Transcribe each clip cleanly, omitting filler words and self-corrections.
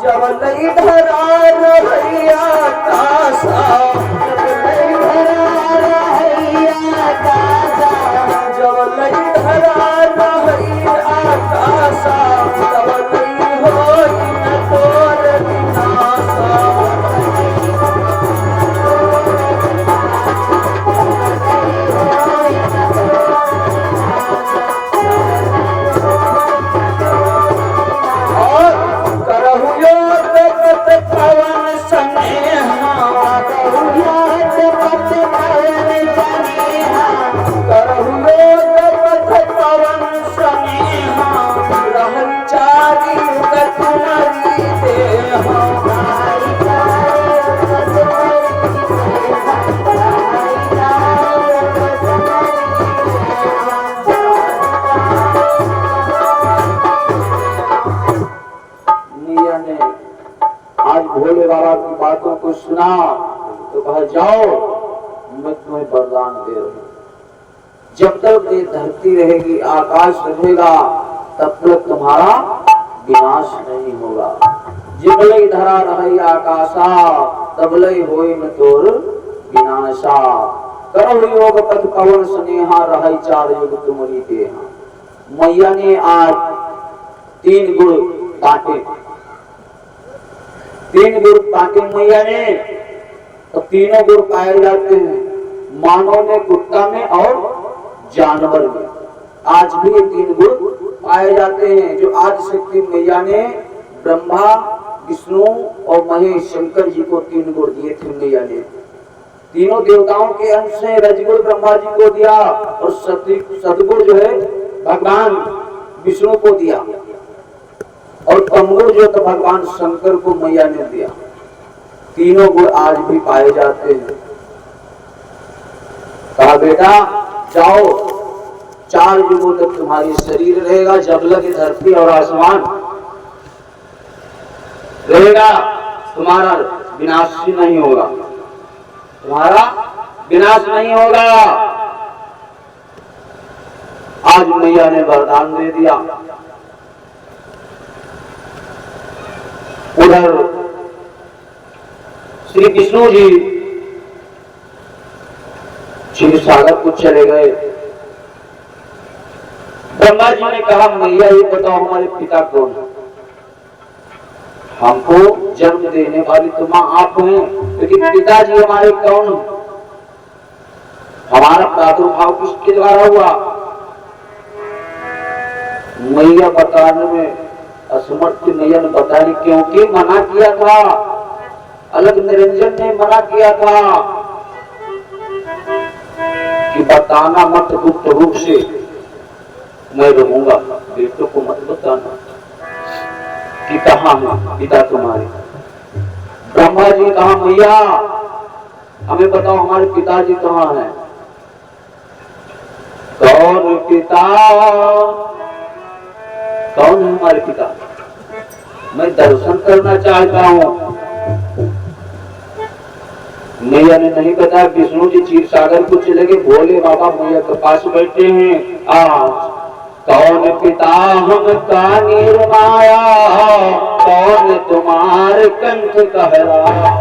जब नहीं धरा रहैया कासा, जब नहीं धरा रहैया कासा, जब नहीं धरा रहैया कासा, तब नहीं होई न तोर विनाशा। भोले बाबा की बातों को सुना तो कहा जाओ मैं तुम्हें वरदान दे रहा हूं, जब तक ये धरती रहेगी आकाश रहेगा तब तक तुम्हारा विनाश नहीं होगा। जिबलई धरा रही आकाशा तबलई होई न तोर विनाशा। करहु योग पथ पवन स्नेहा रही चार युग तुम्हारी देहा। मैया ने आज 3 गुण बांटे, 3 गुण बांटे मैया ने, तो तीनों गुण पाए जाते हैं मानव में, कुत्ता में और जानवर में। आज भी 3 गुण पाए जाते हैं जो आज शक्ति मैया ने ब्रह्मा विष्णु और महेश शंकर जी को 3 गुण दिए थे। मैया ने तीनों देवताओं के अंश से रजगुण ब्रह्मा जी को दिया और सदगुण जो है भगवान विष्णु को दिया और तमगुण जो तो भगवान शंकर को मैया ने दिया। तीनों गुण आज भी पाए जाते हैं। कहा बेटा जाओ 4 युगों तक तुम्हारी शरीर रहेगा, जब लगे धरती और आसमान रहेगा, तुम्हारा विनाश नहीं होगा, तुम्हारा विनाश नहीं होगा। आज मैया ने वरदान दे दिया। उधर श्री विष्णु जी क्षीर सागर को चले गए। ब्रह्मा जी ने कहा मैया ये बताओ हमारे पिता कौन है? हमको जन्म देने वाली तो मां आप हैं, लेकिन पिताजी हमारे कौन? हमारा प्रादुर्भाव किसके द्वारा हुआ? मैया बताने में असमर्थ मैया ने बताया, क्योंकि मना किया था, अलग निरंजन ने मना किया था कि बताना मत गुप्त रूप से, मैं रहूंगा, बेटों को मत बताना कि कहाँ है पिता तुम्हारे। ब्रह्मा जी कहा मैया हमें बताओ हमारे पिताजी कहाँ हैं? कौन पिता? कौन है हमारे पिता? मैं दर्शन करना चाहता हूँ। मैया ने नहीं बताया। विष्णु जी क्षीर सागर को चले गए, भोले बाबा मैया के पास बैठे हैं। आज कौन पिता हम का निर्माया, कौन तुम्हारे कंठ कहलाया?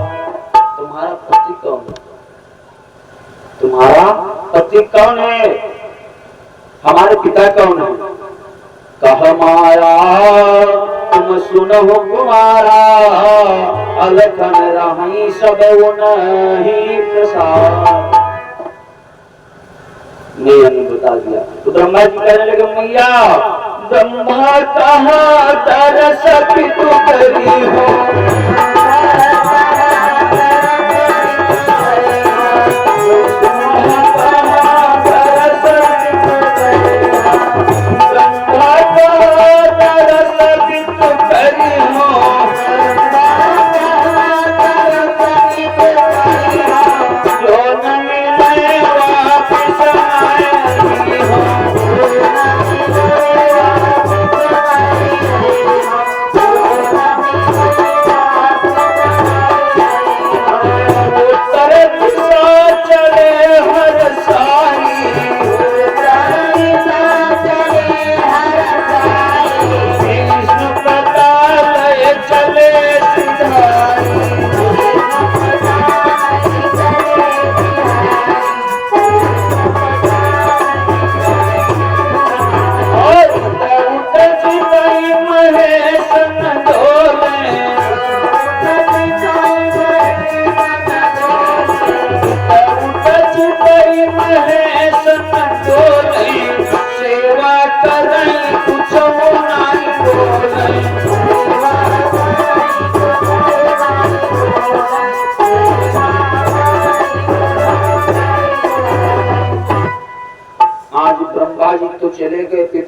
तुम्हारा पति कौन है? तुम्हारा पति कौन है? हमारे पिता कौन है? कह माया तुम सुनो कुमारा, अलखन रही सब नहीं प्रसाद। मैया ने बता दिया। तो ब्रह्मा जी कहने लगे मैया ब्रह्मा कहा तरस पितु करी हो,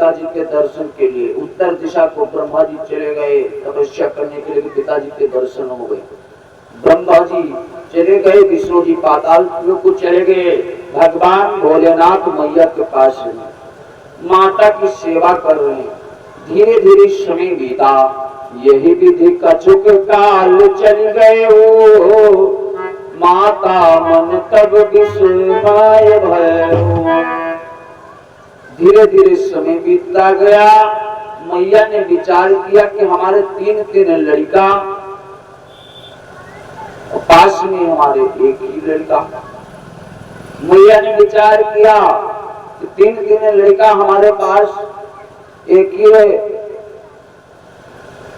पिताजी के दर्शन के लिए। उत्तर दिशा को ब्रह्मा जी चले गए तपस्या करने के लिए, पिताजी के दर्शन हो गए। ब्रह्मा जी चले गए, विष्णु जी पाताल को चले गए, भगवान भोलेनाथ मैया के पास माता की सेवा कर रहे हैं। धीरे धीरे समय बीता, यही विधि कछुक काल चल गए हो, माता मन तब विस्मय भयो। धीरे धीरे समय बीतता गया। मैया ने विचार किया कि हमारे तीन लड़का, पास में हमारे एक ही लड़का। मैया ने विचार किया कि तीन लड़का हमारे पास एक ही है।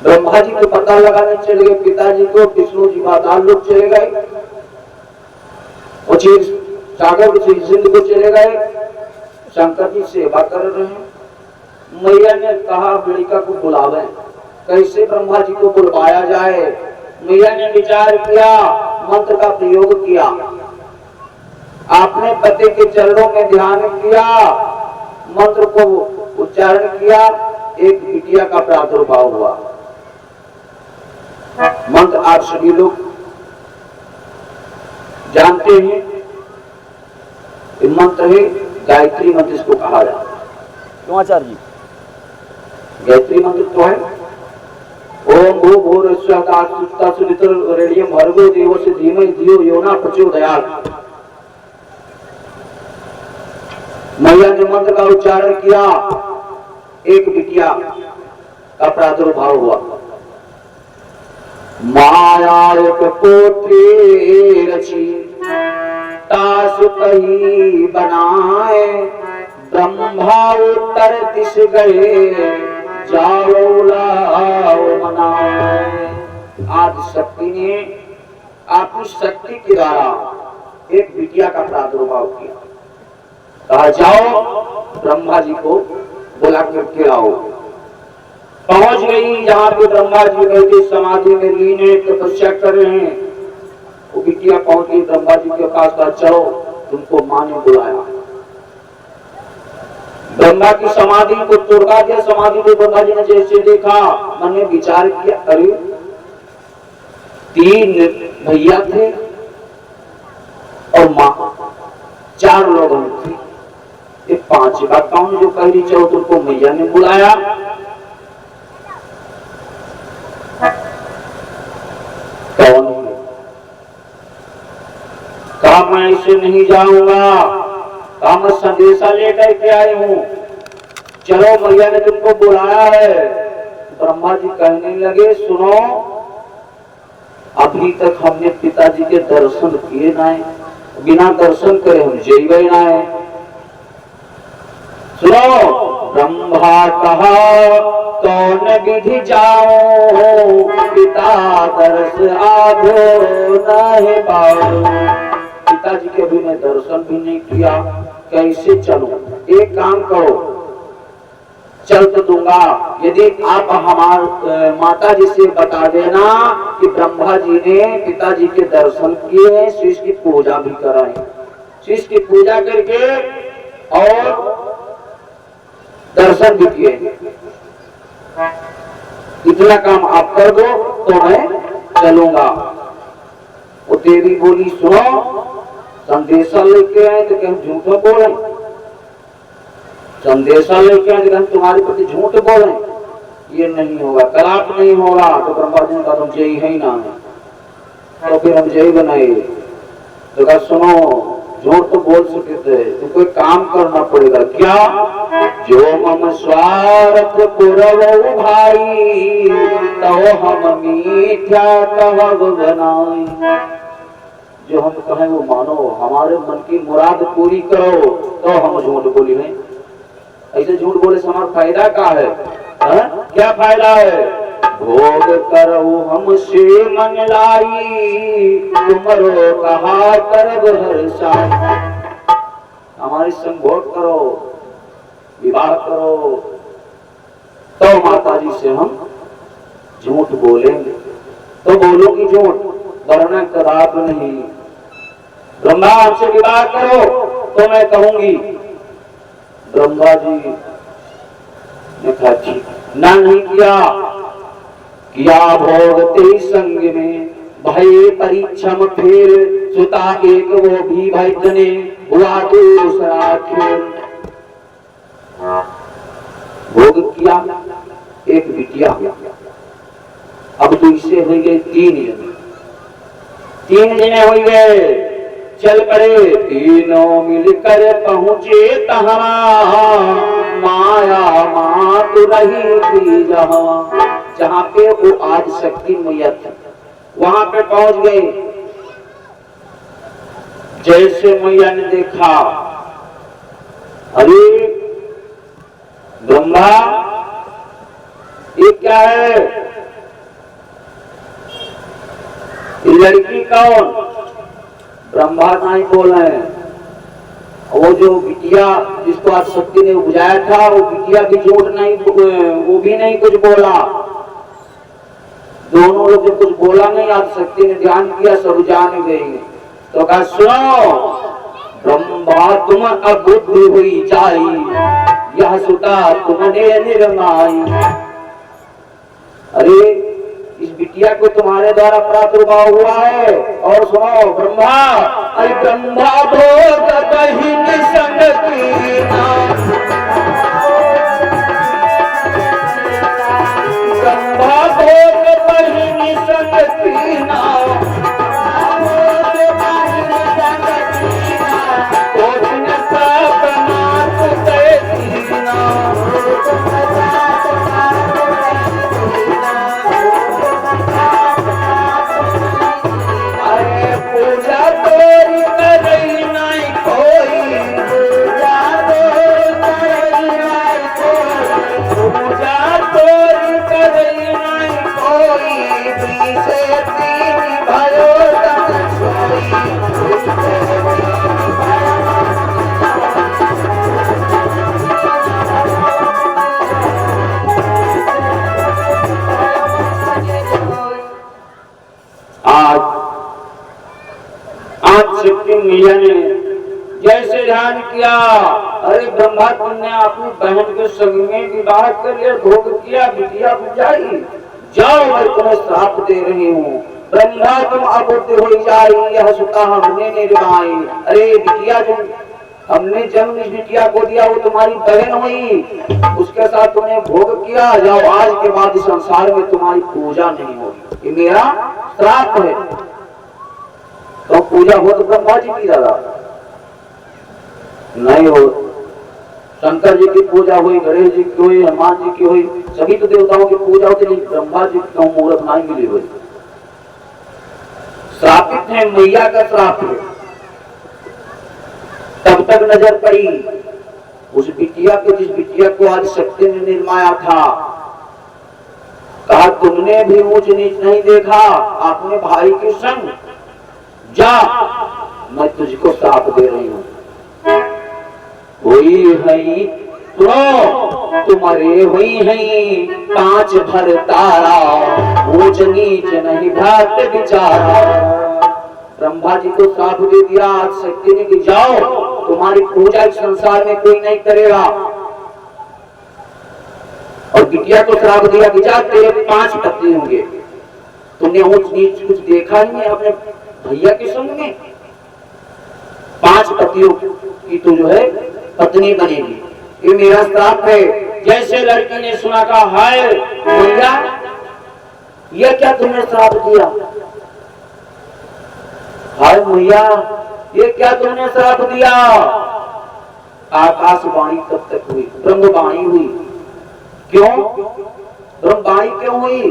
ब्रह्मा जी को पता लगाने चले गए, पिताजी को, विष्णु जी पाताल लोक चले गए, सागर सिंध को चले गए, शंकर जी सेवा कर रहे हैं। मैया ने कहा लड़का को बुलावे, कैसे ब्रह्मा जी को बुलवाया जाए। मैया ने विचार किया, मंत्र का प्रयोग किया, आपने पति के चरणों में ध्यान किया, मंत्र को उच्चारण किया, एक बिटिया का प्रादुर्भाव हुआ। मंत्र आप सभी लोग जानते हैं, मंत्र है गायत्री मंत्र, इसको कहा जाता है। क्यों आचार्य जी? गायत्री मंत्र तो है ओम भू भूर स्वः सुवितुर्वरेण्यं भर्गो देवस्य धीमहि धियो यो न प्रचोदयात्। मैया ने मंत्र का उच्चारण किया, एक बिटिया का प्रादुर्भाव हुआ। मायायक पोत्री रची तासु कही बनाए, ब्रह्मा उत्तर दिश गए, जाओ लाओ मनाए। आदि शक्ति ने अपनी शक्ति के द्वारा एक बिटिया का प्रादुर्भाव किया। कहा जाओ ब्रह्मा जी को बुला करके लाओ। पहुंच गई जहां पे ब्रह्मा जी बैठे समाधि में लीन है, तपस्या कर रहे हैं। वो बिटिया पहुंच गई ब्रह्मा जी के पास, कहा चलो तुमको मां ने बुलाया। ब्रह्मा की समाधि को तोड़वा दिया। समाधि को ब्रह्मा जी ने जैसे देखा, मन में विचार किया, अरे तीन भैया थे और मां, चार लोग थे, ये पांच बात कौन जो कह रही, चलो तुमको मैया ने बुलाया। कौन है? कहा मैं इसे नहीं जाऊंगा, कहा मैं संदेशा लेकर के आई हूं, चलो मैया ने तुमको बुलाया है। ब्रह्मा जी कहने लगे, सुनो अभी तक हमने पिताजी के दर्शन किए ना है, बिना दर्शन करे हम जेबे ना है। सुनो ब्रह्मा कहा कौन विधि जाओ, पिता दर्श आधो नहीं पाओ। पिताजी के भी मैं दर्शन भी नहीं किया, कैसे चलूं? एक काम करो, चल तो दूंगा, यदि आप हमारे माता जी से बता देना कि ब्रह्मा जी ने पिताजी के दर्शन किए, शीश की पूजा भी कराई, शीश की पूजा करके और दर्शन भी किए, इतना काम आप कर दो तो मैं चलूंगा। वो देवी बोली, सुनो संदेशा लेके आए तो क्या झूठ बोले? संदेशा लेके आए तो हम तुम्हारे प्रति झूठ बोले, ये नहीं होगा, कलाप नहीं होगा। तो ब्रह्मा जी ने कहा तुम जय है ना, तो फिर हम जय बनाए। तो कहा सुनो झूठ तो बोल सके थे, तुमको एक काम करना पड़ेगा। क्या? जो मम स्वार्थ पुरवो भाई, तो हम मिथ्या कहब बनाई। जो हम कहें वो मानो, हमारे मन की मुराद पूरी करो, तो हम झूठ बोली नहीं। ऐसे झूठ बोले से हमारा फायदा क्या है? क्या फायदा है? भोग करो हमसे मन लाई, तुमरो कहा करब हर्षाई। हमारे संग भोग करो, विवाह करो, तो माता जी से हम झूठ बोलेंगे। तो बोलोगी झूठ, वरना कदाप नहीं। ब्रह्मा हमसे विवाह करो तो मैं कहूंगी। ब्रह्मा जी देखा ठीक ना नहीं किया भोग ते संग में भय परीक्षम फेर सुता एक वो भी भाई जने हुआ दूसरा खेल। भोग किया एक बिटिया, अब तो इससे हो गए तीन जने हो गए। चल पड़े तीनों मिलकर पहुंचे तहाँ माया मात रही थी जहाँ पे वो आज शक्ति मैया थी वहां पे पहुंच गए। जैसे मैया ने देखा, अरे ब्रह्मा ये क्या है, ये लड़की कौन? ब्रह्मा नहीं बोल रहे हैं। वो जो बिटिया जिसको आज शक्ति ने बुझाया था वो बिटिया भी झूठ नहीं, वो भी नहीं कुछ बोला। दोनों लोग जो कुछ बोला नहीं, आज शक्ति ने ध्यान किया, सब जान गई। तो कहा सुनो ब्रह्मा तुम अब बुद्धि हुई जाई, यह सुता तुमने निर्माई। अरे इस बिटिया को तुम्हारे द्वारा प्रादुर्भाव हुआ है। और सुनो ब्रह्मा, अरे ब्रह्मा भोग बहिन संग कीना, ब्रह्मा भोग बहिन संग कीना, मैया ने जैसे ध्यान किया, अरे ब्रह्मा तुमने अपनी बहन के संग में विवाह कर लिया, भोग किया, बिटिया बुझाई, जाओ मैं तुम्हें श्राप दे रही हूँ। ब्रह्मा तुम अबुद्ध हो जाई, यह सुता हमने निर्माई। अरे बिटिया जो हमने जन्म इस बिटिया को दिया वो तुम्हारी बहन हुई, उसके साथ तुमने भोग किया, जाओ आज के बाद इस संसार में तुम्हारी पूजा नहीं होगी, ये मेरा श्राप है। तो पूजा हो तो ब्रह्मा जी की दादा नहीं हो, शंकर जी की पूजा हुई, गणेश जी की हुई, हनुमान जी की हुई, सभी तो देवताओं की पूजा होती, लेकिन ब्रह्मा जी की मुहूर्त नहीं मिली हुई। श्रापित है, मैया का श्राप है। तब तक नजर पड़ी उस बिटिया के, जिस बिटिया को आज शक्ति ने निर्माया था। कहा तुमने भी ऊंच नीच नहीं देखा अपने भाई के संग, जा मैं तुझको श्राप दे रही हूँ। हुई है तो तुम्हारे हुई है 5 भर तारा, ऊंच नीच नहीं भात बिचारा। ब्रह्मा जी को श्राप दे दिया आज शक्ति ने कि जाओ तुम्हारी पूजा इस संसार में कोई नहीं करेगा। और बिटिया को श्राप दिया कि जा तेरे 5 पति होंगे। तुमने ऊंच नीच कुछ देखा ही नहीं अपने भैया के संग में, 5 पतियों की तो जो है पत्नी बनेगी, ये मेरा श्राप है। जैसे लड़की ने सुना, कहा हाय भैया ये क्या तुमने श्राप दिया, हाय मैया ये क्या तुमने श्राप दिया। आकाशवाणी कब तक हुई, ब्रह्मवाणी हुई। क्यों ब्रह्मवाणी क्यों हुई?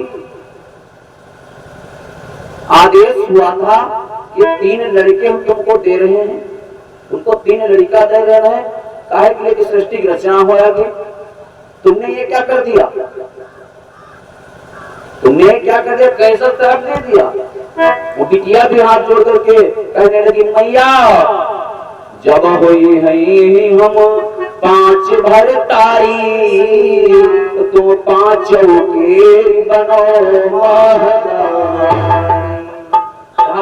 आदेश हुआ था कि 3 लड़के हम तुमको दे रहे हैं, उनको 3 लड़का दे रहे हैं, काहे के लिए कि सृष्टि की रचना होगी। तुमने ये क्या कर दिया, तुमने क्या कर दिया, कैसा श्राप दे दिया। वो बिटिया भी हाथ जोड़ करके कहने लगी मैया जब हुई है हम 5 भर तारी, तो तुम 5 के बनो महारानी।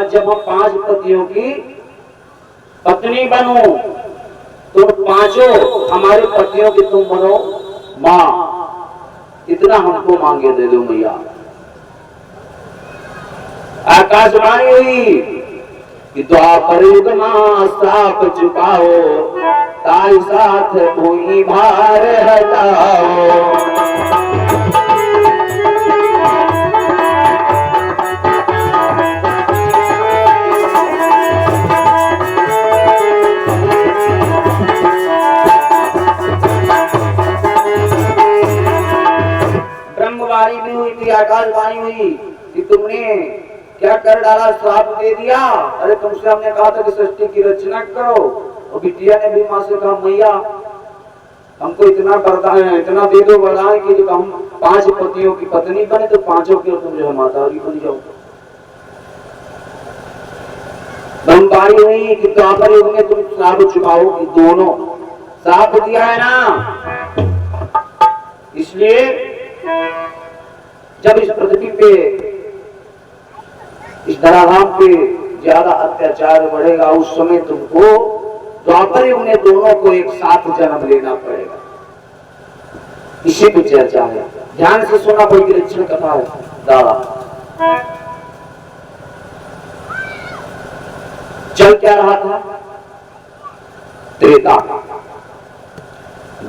जब हम 5 पतियों की पत्नी बनो तो 5 हमारे पतियों की तुम बनो माँ। इतना हमको मांगे दे दो मैया। आकाशवाणी हुई कि द्वापर युग मां साप चुकाओ, ताई साथ कोई भार हटाओ। ब्रह्मवाणी भी हुई थी, आकाशवाणी हुई कि तुमने क्या कर डाला, श्राप दे दिया। अरे तुमसे हमने कहा था कि सृष्टि की रचना करो। और बिटिया ने भी मां से कहा मैया हमको इतना वरदान है, इतना दे दो वरदान कि जो हम 5 पतियों की पत्नी बने तो 5 की तुम जो है मातारी बन जाओ। ब्रह्मवाणी हुई कि द्वापर युग में तुम श्राप चुकाओगी, दोनों श्राप दिया है ना। इसलिए जब इस पृथ्वी पे, इस धराधाम पे ज्यादा अत्याचार बढ़ेगा, उस समय तुमको द्वापर युग में दोनों को एक साथ जन्म लेना पड़ेगा। इसी पे चर्चा है, ध्यान से सुना, कोई विलक्षण कथा है दादा। चल क्या रहा था, त्रेता,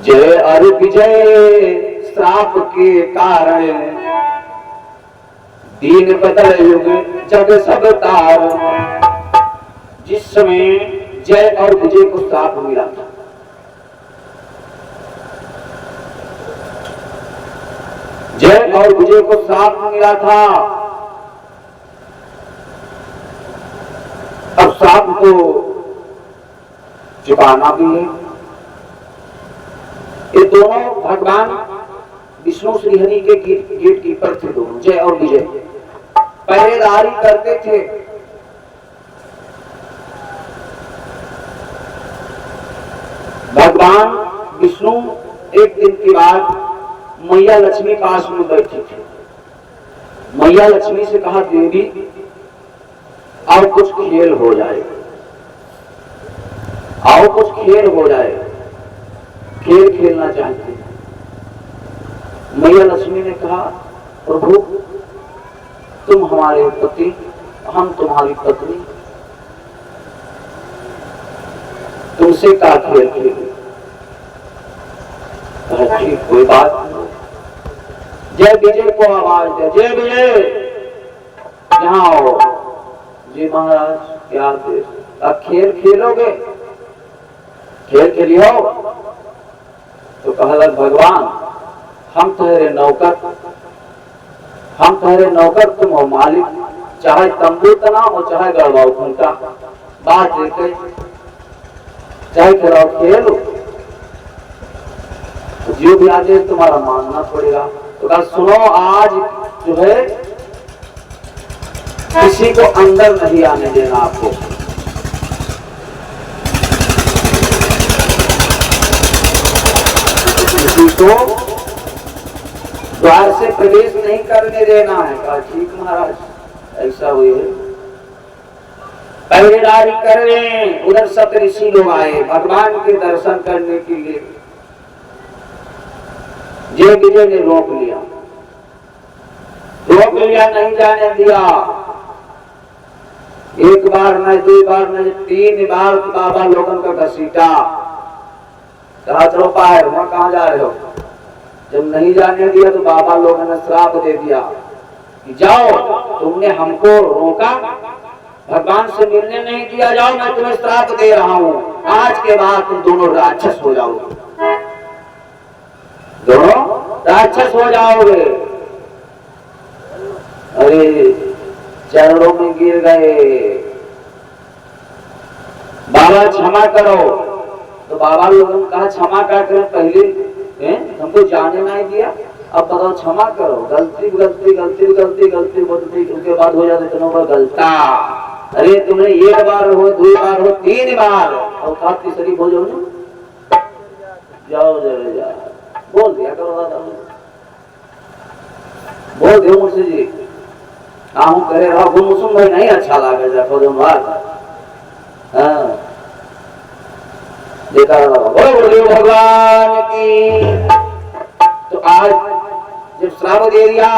जय और विजय श्राप के कारण, दीन बदल युग जग सब तार। जिस समय जय और विजय को श्राप मिला था, जय और विजय को श्राप मिला था, अब श्राप को चुकाना भी है। ये दोनों भगवान विष्णु श्रीहरि के गेट कीपर थे, दोनों जय और विजय पहरेदारी करते थे। भगवान विष्णु एक दिन के बाद मैया लक्ष्मी पास में बैठी थी। मैया लक्ष्मी से कहा देवी आओ कुछ खेल हो जाए, आओ कुछ खेल हो जाए, खेल खेलना चाहते हैं। मैया लक्ष्मी ने कहा प्रभु तुम हमारे पति, हम तुम्हारी पत्नी, तुमसे क्या खेल खेले। ठीक कोई बात नहीं। जय विजय को आवाज दे, जय विजय यहाँ आओ। जी महाराज क्या देश, अब खेल खेलोगे, खेल खेलियो। तो कहलक भगवान हम तुम्हारे नौकर, हम तुम्हारे नौकर, तुम हो मालिक, चाहे तंबू तनाओ चाहे गड़वाओ घंटा, बात एक है, चाहे खिलाओ खेलो, जो भी आदेश तुम्हारा मानना पड़ेगा। तो कहा सुनो आज जो है किसी को अंदर नहीं आने देना आपको। किसी को द्वार से प्रवेश नहीं करने देना है। कहा ठीक महाराज ऐसा हुई है। पहरेदारी कर रहे हैं, उधर सप्तऋषि लोग आए भगवान के दर्शन करने के लिए। जय विजय ने रोक लिया, नहीं जाने दिया। एक बार न, 2 बार न, 3 बार बाबा लोगन का घसीटा। कहा चलो पाए, वहां कहाँ जा रहे हो। जब नहीं जाने दिया तो बाबा लोगों ने श्राप दे दिया कि जाओ, तुमने हमको रोका, भगवान से मिलने नहीं दिया, जाओ मैं तुम्हें श्राप दे रहा हूं, आज के बाद तुम दोनों राक्षस हो जाओगे, दोनों राक्षस हो जाओगे। अरे चरणों में गिर गए, बाबा क्षमा करो। तो बाबा लोगों ने कहा क्षमा क्या करें, पहले हमको जाने नहीं दिया, अब बताओ क्षमा करो। गलती गलती गलती गलती गलती गलती उसके बाद हो जाते इतनों का गलता। अरे तुमने 1 बार हो, 2 बार हो, 3 बार और कहा तीसरी हो जाओ ना, जाओ जाओ जाओ बोल दिया करो दादा, बोल दो मुझसे जी काम करे रहो। गुमसुम भाई नहीं अच्छा लगे जाको जो बात। हाँ देखा बोलो भगवान की। तो आज जब श्राप दे दिया,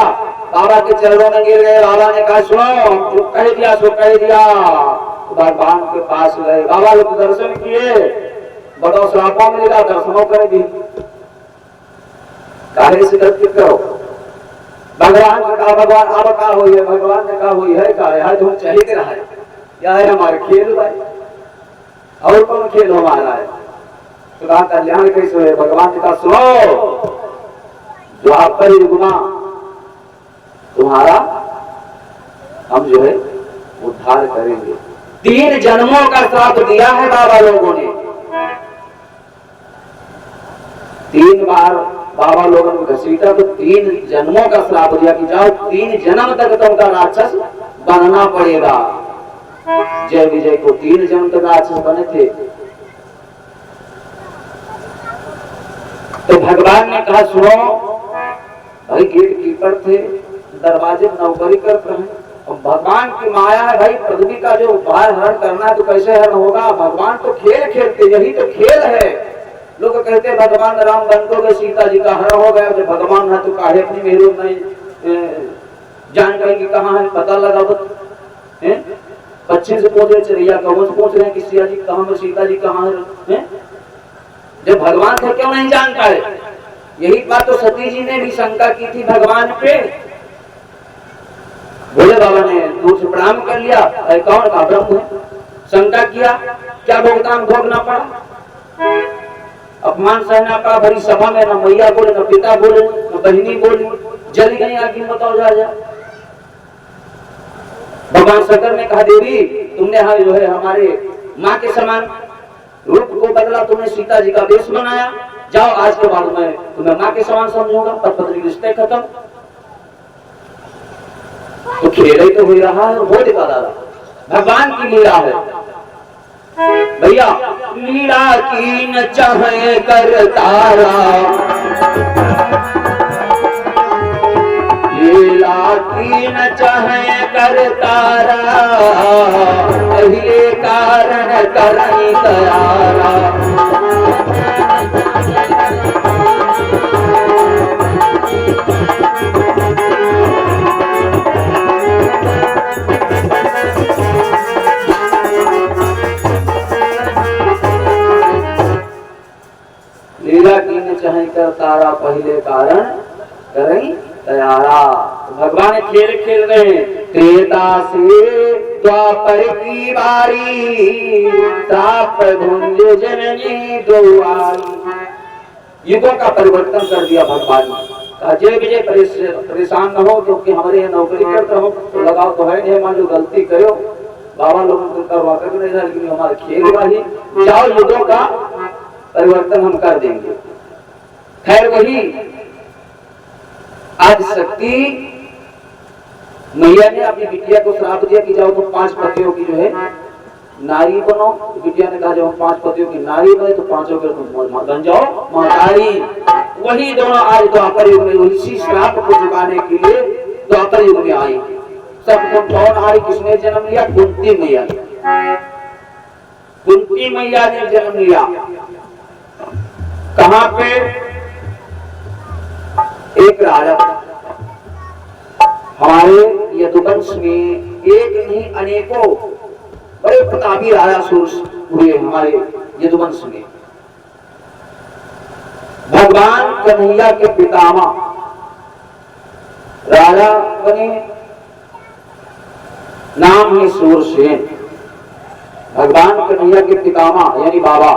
बाबा के चरणों में गिर गए। बाबा ने कहा सुनो, जो कह दिया सो कह दिया। भगवान के पास गए, बाबा लोग दर्शन किए, बड़ो श्रापों में लगा, दर्शनों कर दी। काहे से गलती करो, भगवान ने कहा भगवान अब का हुई है, भगवान ने कहा हुई है का है, तुम चाहिए रहा है, क्या है हमारे खेल भाई, और कौन खेल हमारा है, तो कहा कल्याण कैसे है। भगवान ने कहा सुनो, द्वापर युगमा तुम्हारा हम जो है उद्धार करेंगे। 3 जन्मों का श्राप दिया है बाबा लोगों ने, 3 बार बाबा लोगों ने घसीटा तो 3 जन्मों का श्राप दिया कि जाओ 3 जन्म तक तुमका राक्षस बनना पड़ेगा। जय विजय को 3 जन्म तक राक्षस बने थे। तो भगवान ने कहा सुनो भाई, गेट कीपर थे, दरवाजे नौकरी करते हैं, भगवान की माया है भाई, पृथ्वी का जो भार हरण करना है तो कैसे हरण होगा, भगवान तो खेल खेलते, यही तो खेल है। लोग कहते हैं भगवान राम बन तो गए, सीता जी का हरण हो गया, जब भगवान है तो काहे अपनी मेहरून नहीं जान पाएंगे कहाँ है, पता लगा बच्चे से पूछ रहे, चिड़ैया कौन से पूछ रहे हैं कि सिया जी कहाँ है, सीता जी कहाँ है, जब भगवान थे क्यों नहीं जान पाए। यही बात तो सती जी ने भी शंका की थी भगवान पे। भोले बाबा ने दूर से प्रणाम कर लिया, कौन का ब्रह्म है, शंका किया, क्या भुगतान भोगना पड़ा, अपमान सहना पड़ा, भरी सभा में न मैया बोले, न पिता बोले, न बहिनी बोली, जल गई आगे, बताओ जा। भगवान शंकर ने कहा देवी तुमने जो है हमारे माँ के समान रूप को बदला, तुमने सीता जी का वेश बनाया, जाओ आज के बाद मैं तुम्हें माँ के समान समझूंगा, पत्नी रिश्ते खत्म। तो खेल ही तो हो रहा है, हो दिखा दादा, भगवान की लीला है भैया। लीला की न चाहे कर तारा, लीला की न चाहे कर तारा, पहले कारण करई तयारा। लीला की न चाहे कर तारा, पहले कारण करई तैयारा। भगवान खेल खेल रहे, त्रेता से द्वापर की बारी, ताप भुंज जननी द्वारी। युगों का परिवर्तन कर दिया भगवान ने। जय विजय परेशान न हो, क्योंकि हमारे यहाँ नौकरी करते हो तो लगाव तो है नहीं, मान लो गलती करो बाबा लोगों को करवा कर नहीं था, लेकिन हमारे खेल वाली जाओ, युगों का परिवर्तन हम कर देंगे। खैर वही आज शक्ति मैया ने अपनी बिटिया को श्राप दिया कि जाओ तुम 5 पतियों की जो है नारी बनो। बिटिया ने कहा जब हम 5 पतियों की नारी बने तो 5 के तुम बन जाओ महतारी। वही दोनों आज द्वापर युग में इसी श्राप को चुकाने के लिए द्वापर युग में आई। सब कौन आई, किसने जन्म लिया? कुंती मैया ने। कुंती मैया ने जन्म लिया। कहां पे? एक राजा हमारे यदुवंश में एक नहीं अनेकों बड़े प्रतापी राजा सूर्य हुए हमारे यदुवंश में। भगवान कन्हैया के पितामह राजा बने, नाम है सूरसेन। भगवान कन्हैया के पितामह यानी बाबा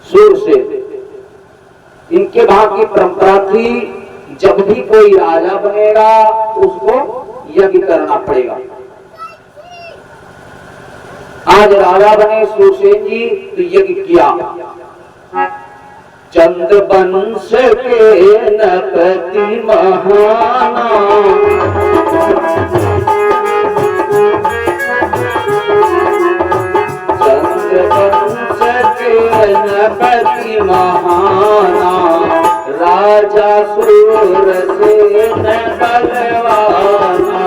सूरसेन। इनके वहां की परंपरा थी, जब भी कोई राजा बनेगा उसको यज्ञ करना पड़ेगा। आज राजा बने सूरसेन जी तो यज्ञ किया। चंद्रवंश के नपति महाना, चंद्रवंश के नपति महाना, राजा सूरसेन बलवाना।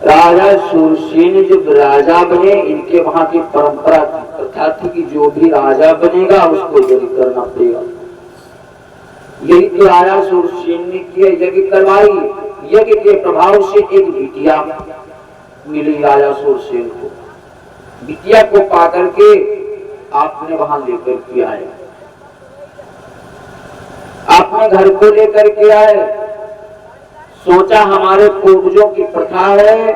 राजा शूरसेन जब राजा बने, इनके वहां की परंपरा थी, प्रथा थी कि जो भी राजा बनेगा उसको यज्ञ करना पड़ेगा। यही तो राजा शूरसेन ने किया, यज्ञ करवाई। यज्ञ के प्रभाव से एक बिटिया मिली राजा शूरसेन को। बिटिया को पाकर के आपने वहां लेकर के आए, आपने घर को लेकर के आए। सोचा हमारे पूर्वजों की प्रथा है,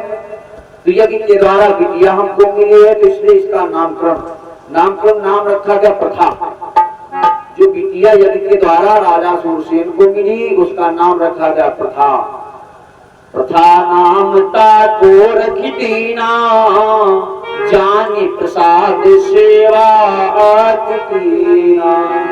तो यज्ञ के द्वारा बिटिया हमको मिली है, तो इसलिए इसका नामकरण नाम रखा गया प्रथा। जो बिटिया यज्ञ के द्वारा राजा शूरसेन को मिली, उसका नाम रखा गया प्रथा। प्रथा नाम ताको रखी दीना, जानी प्रसाद सेवा आत कीना।